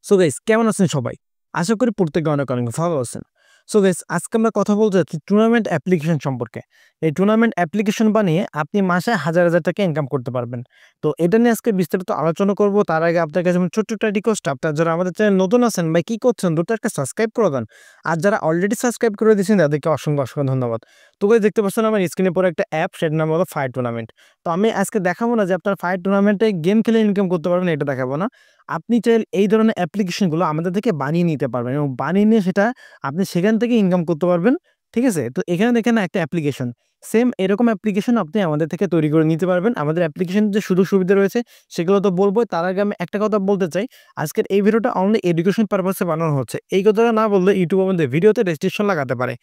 So guys কেমন আছেন সবাই? আশা করি প্রত্যেকে অনেক অনেক ভালো আছেন। সো গাইস আজকে আমরা কথা বলতে যাচ্ছি টুর্নামেন্ট অ্যাপ্লিকেশন সম্পর্কে। এই টুর্নামেন্ট অ্যাপ্লিকেশন বানিয়ে আপনি মাসে হাজার, হাজার টাকা ইনকাম করতে পারবেন। তো এটা নিয়ে আজকে বিস্তারিত আলোচনা করব। তার আগে আপনার কাছে আমার ছোট্ট একটা রিকোয়েস্ট, আপনারা যারা আমাদের চ্যানেল নতুন আছেন ভাই কি করছেন? দ্রুত একটা সাবস্ক্রাইব করে দেন। আর যারা অলরেডি সাবস্ক্রাইব করে দিয়েছেন তাদেরকে অসংখ্য, অসংখ্য ধন্যবাদ। তো গাইস দেখতে পাচ্ছেন আমার স্ক্রিনে পড়ে একটা অ্যাপ, সেটার নাম হলো ফায়ার টুর্নামেন্ট। তো আমি আজকে দেখাবো না যে আপনার ফায়ার টুর্নামেন্টে গেম খেলে ইনকাম করতে পারবেন, এটা দেখাবো না। আপনি চাইলে এই ধরনের অ্যাপ্লিকেশনগুলো আমাদের থেকে বানিয়ে নিতে পারবেন এবং বানিয়ে নিয়ে সেটা আপনি সেখান থেকে ইনকাম করতে পারবেন। ঠিক আছে? তো এখানে দেখেন একটা অ্যাপ্লিকেশন। সেম এরকম অ্যাপ্লিকেশন আপনি আমাদের থেকে তৈরি করে নিতে পারবেন। আমাদের অ্যাপ্লিকেশনের যে সুযোগ সুবিধা রয়েছে সেগুলো তো বলবোই। তার আগে আমি একটা কথা বলতে চাই। আজকের এই ভিডিওটা অনলি এডুকেশন পারপাসে বানানো হচ্ছে। এই কথাটা না বললে YouTube আমাদের ভিডিওতে রেস্ট্রিকশন লাগাতে পারে।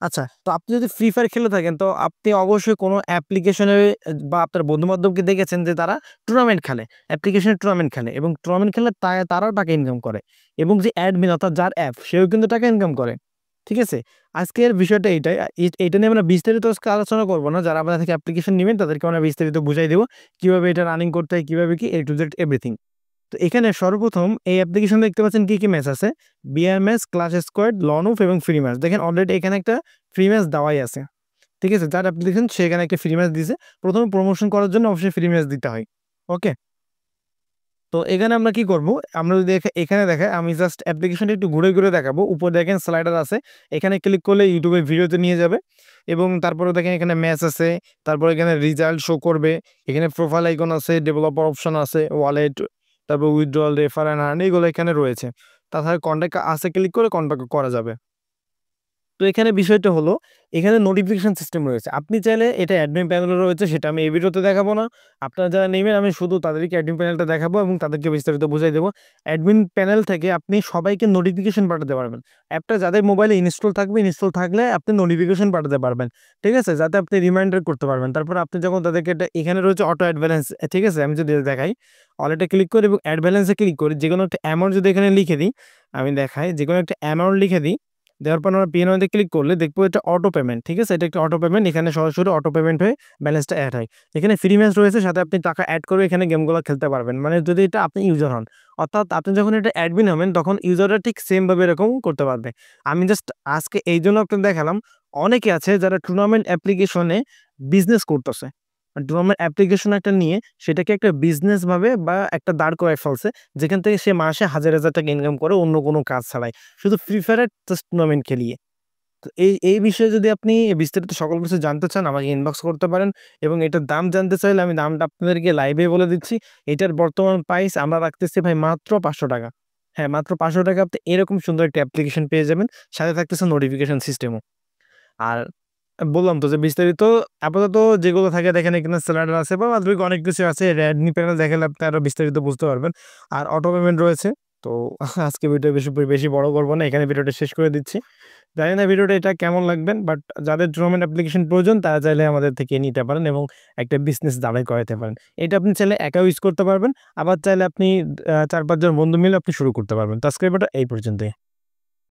আচ্ছা, তো আপনি যদি ফ্রি ফায়ার খেলে থাকেন তো আপনি অবশ্যই কোনো অ্যাপ্লিকেশনে বা আপনার বন্ধু-বান্ধবকে দেখেছেন যে তারা টুর্নামেন্ট খেলে। অ্যাপ্লিকেশনে টুর্নামেন্ট খেলে এবং টুর্নামেন্ট খেললে তারাও টাকা ইনকাম করে এবং যে অ্যাডমিন অর্থাৎ যার অ্যাপ সেও কিন্তু টাকা ইনকাম করে। ঠিক আছে? আজকের বিষয়টা এইটাই। এইটা নিয়ে আমরা বিস্তারিত আজকে আলোচনা করব না। যারা আমাদের থেকে অ্যাপ্লিকেশন নিবেন তাদেরকে আমরা বিস্তারিত বুঝাই দেব। কিভাবে এটা রানিং করতে হয়, কিভাবে কি A to Z এভরিথিং। তো এখানে সর্বপ্রথম এই অ্যাপ্লিকেশন দেখতে পাচ্ছেন কি, কি ম্যাচ আছে। BR match, clash squad, lone wolf এবং ফ্রি ম্যাচ। দেখেন অলরেডি এখানে একটা ফ্রি ম্যাচ দেওয়াই আছে। ঠিক আছে? যার অ্যাপ্লিকেশন সে এখানে একটা ফ্রি ম্যাচ দিছে। ১ম এ প্রমোশন করার জন্য অবশ্যই ফ্রি ম্যাচ দিতে হয়। ওকে? তো এখানে আমরা কি করব? আমরা যদি এখানে দেখাই, আমি জাস্ট অ্যাপ্লিকেশনটা একটু ঘুরে, ঘুরে দেখাবো। উপরে দেখেন স্লাইডার আছে। এখানে ক্লিক করলে YouTube এর ভিডিওতে নিয়ে যাবে এবং তারপরে দেখেন এখানে ম্যাচ আছে। তারপরে এখানে রেজাল্ট শো করবে। এখানে প্রোফাইল আইকন আছে, ডেভেলপার অপশন আছে, ওয়ালেট, তারপর উইথড্রয়াল, রেফার এন্ড আর্ন এগুলো এখানে রয়েছে। তাছাড়া কনট্যাক্ট আছে, ক্লিক করে কনট্যাক্ট করা যাবে। তো এখানে বিষয়টা হলো, এখানে নোটিফিকেশন সিস্টেম রয়েছে। আপনি চাইলে এটা অ্যাডমিন প্যানেলে রয়েছে, সেটা আমি এই ভিডিওতে দেখাবো না। আপনারা যারা নেবেন আমি শুধু তাদেরকে অ্যাডমিন প্যানেলটা দেখাবো এবং তাদেরকে বিস্তারিত বুঝাই দেবো। অ্যাডমিন প্যানেল থেকে আপনি সবাইকে নোটিফিকেশন পাঠাতে পারবেন। অ্যাপটা যাদের মোবাইলে ইনস্টল থাকবে, ইনস্টল থাকলে আপনি নোটিফিকেশন পাঠাতে পারবেন। ঠিক আছে? যাতে আপনি রিমাইন্ডার করতে পারবেন। তারপর আপনি যখন তাদেরকে এখানে রয়েছে অটো অ্যাড ব্যালেন্স। ঠিক আছে? আমি যদি দেখাই, অলরেডি ক্লিক করি এবং অ্যাড ব্যালেন্সে ক্লিক করি। যেকোনো একটা অ্যামাউন্ট যদি এখানে লিখে দিই, আমি দেখাই যেকোনো একটা অ্যামাউন্ট লিখে দিই। দেওয়ার পর আমরা পিএনআর তে ক্লিক করলে দেখবো এটা অটো পেমেন্ট। ঠিক আছে? এটা একটা অটো পেমেন্ট। এখানে সরাসরি অটো পেমেন্ট হয়ে ব্যালেন্সটা এড হয়। এখানে ফ্রি ম্যাচ রয়েছে, সাথে আপনি টাকা এড করে এখানে গেমগুলো খেলতে পারবেন। মানে যদি এটা আপনি ইউজার হন। অর্থাৎ আপনি যখন এটা অ্যাডমিন হবেন তখন ইউজাররা ঠিক সেম ভাবে এরকম করতে পারবে। আমি জাস্ট আজকে এইজন্য আপনাকে দেখালাম। অনেকে আছে যারা টুর্নামেন্ট অ্যাপ্লিকেশনে বিজনেস করতেছে। টুর্নামেন্ট অ্যাপ্লিকেশন একটা নিয়ে সেটাকে একটা বিজনেস ভাবে বা একটা দাঁড় করায় ফেলছে। যেখান থেকে সে মাসে হাজার, হাজার টাকা ইনকাম করে অন্য কোনো কাজ ছাড়াই। শুধু ফ্রি ফায়ারের জাস্ট টুর্নামেন্ট খেলিয়ে। তো এই বিষয়ে যদি আপনি বিস্তারিত সকল কিছু জানতে চান আমাকে ইনবক্স করতে পারেন এবং এটার দাম জানতে চাইলে আমি দামটা আপনাদেরকে লাইভে বলে দিচ্ছি। এটার বর্তমান প্রাইস আমরা রাখতেছি ভাই মাত্র ৳৫০০। হ্যাঁ, মাত্র ৳৫০০ আপনি এরকম সুন্দর একটা অ্যাপ্লিকেশন পেয়ে যাবেন। সাথে থাকতেছে নোটিফিকেশন সিস্টেমও। আর বললাম তো যে বিস্তারিত আপাতত যেগুলো থাকে দেখেন এখানে স্যালাড আছে বা বাদবাকি অনেক কিছু আছে। Redmi প্যানেল দেখালে আপনি আরো বিস্তারিত বুঝতে পারবেন। আর অটো পেমেন্ট রয়েছে। তো আজকে ভিডিও বেশি বেশি বড় করব না। এখানে ভিডিওটা শেষ করে দিচ্ছি। জানি না ভিডিওটা এটা কেমন লাগবেন, বাট যাদের টুর্নামেন্ট অ্যাপ্লিকেশন প্রয়োজন তারা চাইলে আমাদের থেকে নিতে পারেন এবং একটা বিজনেস দাঁড়ায় করাতে পারেন। এটা আপনি চাইলে একাও ইউজ করতে পারবেন। আবার চাইলে আপনি ৪-৫ জন বন্ধু মিলে আপনি শুরু করতে পারবেন। তো আজকের ভিডিওটা এই পর্যন্তই।